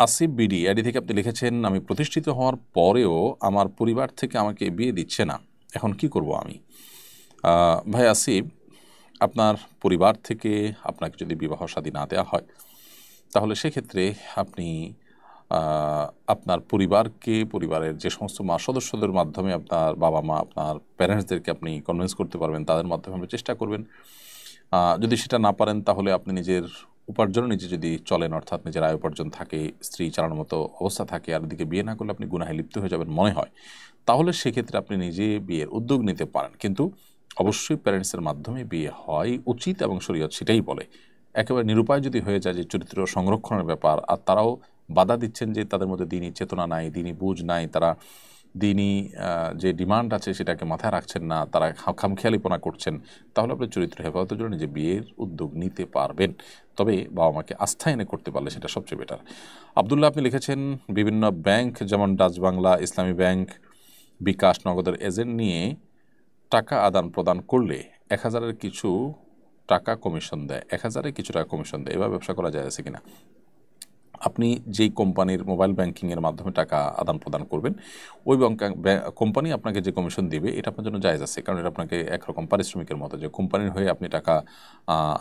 Asif BD ID থেকে আপনি লিখেছেন, আমি প্রতিষ্ঠিত হওয়ার পরেও আমার পরিবার থেকে আমাকে বিয়ে দিচ্ছে না, এখন কি করব আমি? ভাই আসিফ, আপনার পরিবার থেকে আপনাকে যদি বিবাহ শাদী না দেওয়া হয়, তাহলে সেক্ষেত্রে আপনি আপনার পরিবারকে, পরিবারের যে সমস্ত সদস্যদের মাধ্যমে আপনার বাবা মা, আপনার প্যারেন্টসদেরকে আপনি কনভিন্স করতে পারবেন, তাদের মাধ্যমে আপনি চেষ্টা করবেন। যদি সেটা না পারেন, তাহলে আপনি নিজের উপার্জনে নিজে যদি চলেন, অর্থাৎ নিজের আয় উপার্জন থাকে, স্ত্রী চালানোর মতো অবস্থা থাকে, আর এদিকে বিয়ে না করলে আপনি গুনাহে লিপ্ত হয়ে যাবেন মনে হয়, তাহলে সেক্ষেত্রে আপনি নিজে বিয়ের উদ্যোগ নিতে পারেন। কিন্তু অবশ্যই প্যারেন্টসের মাধ্যমে বিয়ে হয় উচিত, এবং শরীয়ত সেটাই বলে। একেবারে নিরুপায় যদি হয়ে যায় যে চরিত্র সংরক্ষণের ব্যাপার, আর তারাও বাধা দিচ্ছেন যে তাদের মধ্যে দিনই চেতনা নাই, দিনই বুঝ নাই, তারা দিনই যে ডিমান্ড আছে সেটাকে মাথায় রাখছেন না, তারা খামখেয়ালিপনা করছেন, তাহলে আপনি চরিত্র হেফাজতের জন্য নিজে বিয়ের উদ্যোগ নিতে পারবেন। তবে বাবা মাকে আস্থা এনে করতে পারলে সেটা সবচেয়ে বেটার। আবদুল্লাহ, আপনি লিখেছেন, বিভিন্ন ব্যাংক যেমন ডাচ বাংলা, ইসলামী ব্যাংক, বিকাশ, নগদের এজেন্ট নিয়ে টাকা আদান প্রদান করলে 1,000-এর কিছু টাকা কমিশন দেয়, 1,000-এ কিছু টাকা কমিশন দেয়, এবার ব্যবসা করা যায় আছে কিনা? আপনি যেই কোম্পানির মোবাইল ব্যাংকিংয়ের মাধ্যমে টাকা আদান প্রদান করবেন, ওই কোম্পানি আপনাকে যে কমিশন দিবে, এটা আপনার জন্য জায়েজ আছে, কারণ এটা আপনাকে একরকম পারিশ্রমিকের মতো, যে কোম্পানির হয়ে আপনি টাকা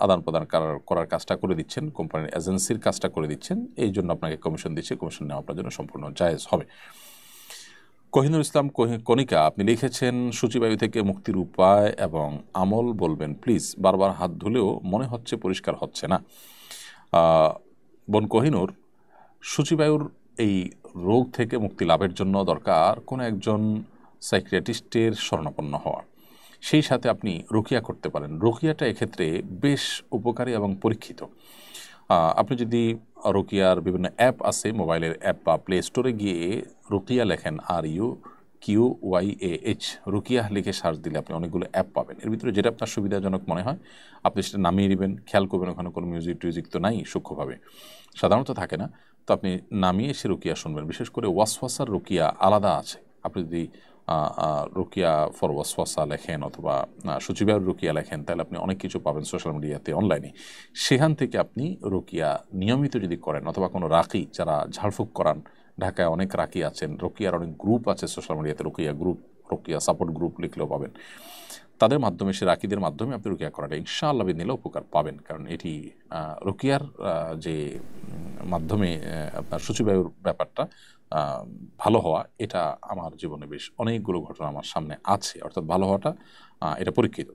আদান প্রদান করার কাজটা করে দিচ্ছেন, কোম্পানির এজেন্সির কাজটা করে দিচ্ছেন, এই জন্য আপনাকে কমিশন দিচ্ছে, কমিশন নেওয়া আপনার জন্য সম্পূর্ণ জায়েজ হবে। কোহিনুর ইসলাম কণিকা, আপনি লিখেছেন, সূচিবায়ু থেকে মুক্তির উপায় এবং আমল বলবেন প্লিজ, বারবার হাত ধুলেও মনে হচ্ছে পরিষ্কার হচ্ছে না। বোন কোহিনুর, সূচিবায়ুর এই রোগ থেকে মুক্তি লাভের জন্য দরকার কোনো একজন সাইকিয়াট্রিস্টের শরণাপন্ন হওয়া, সেই সাথে আপনি রুকিয়া করতে পারেন। রুকিয়াটা এক্ষেত্রে বেশ উপকারী এবং পরীক্ষিত। আপনি যদি রুকিয়ার বিভিন্ন অ্যাপ আছে, মোবাইলের অ্যাপ বা প্লে স্টোরে গিয়ে রুকিয়া লেখেন, RUQYAH, রুকিয়া লিখে সার্চ দিলে আপনি অনেকগুলো অ্যাপ পাবেন। এর ভিতরে যেটা আপনার সুবিধাজনক মনে হয় আপনি সেটা নামিয়ে নেবেন। খেয়াল করবেন ওখানে কোনো মিউজিক টিউজিক তো নাই, সূক্ষ্মভাবে সাধারণত থাকে না, তো আপনি নামিয়ে এসে রুকিয়া শুনবেন। বিশেষ করে ওয়াসওয়াসার রুকিয়া আলাদা আছে। আপনি যদি রুকিয়া ফর ওয়াসওয়াসা লেখেন অথবা সূচিবায়ুর রুকিয়া লেখেন, তাহলে আপনি অনেক কিছু পাবেন সোশ্যাল মিডিয়াতে, অনলাইনে। সেখান থেকে আপনি রুকিয়া নিয়মিত যদি করেন, অথবা কোনো রাকি যারা ঝাড়ফুঁক করান, ঢাকায় অনেক রাকি আছেন, রুকিয়ার অনেক গ্রুপ আছে সোশ্যাল মিডিয়াতে, রুকিয়া গ্রুপ, রুকিয়া সাপোর্ট গ্রুপ লিখলেও পাবেন, তাদের মাধ্যমে, সে রাকিদের মাধ্যমে আপনি রুকিয়া করাটা ইনশাআল্লাহ নিলে উপকার পাবেন। কারণ এটি রুকিয়ার যে মাধ্যমে আপনার সূচিবায়ুর ব্যাপারটা ভালো হওয়া, এটা আমার জীবনে বেশ অনেকগুলো ঘটনা আমার সামনে আছে, অর্থাৎ ভালো হওয়াটা এটা পরীক্ষিত।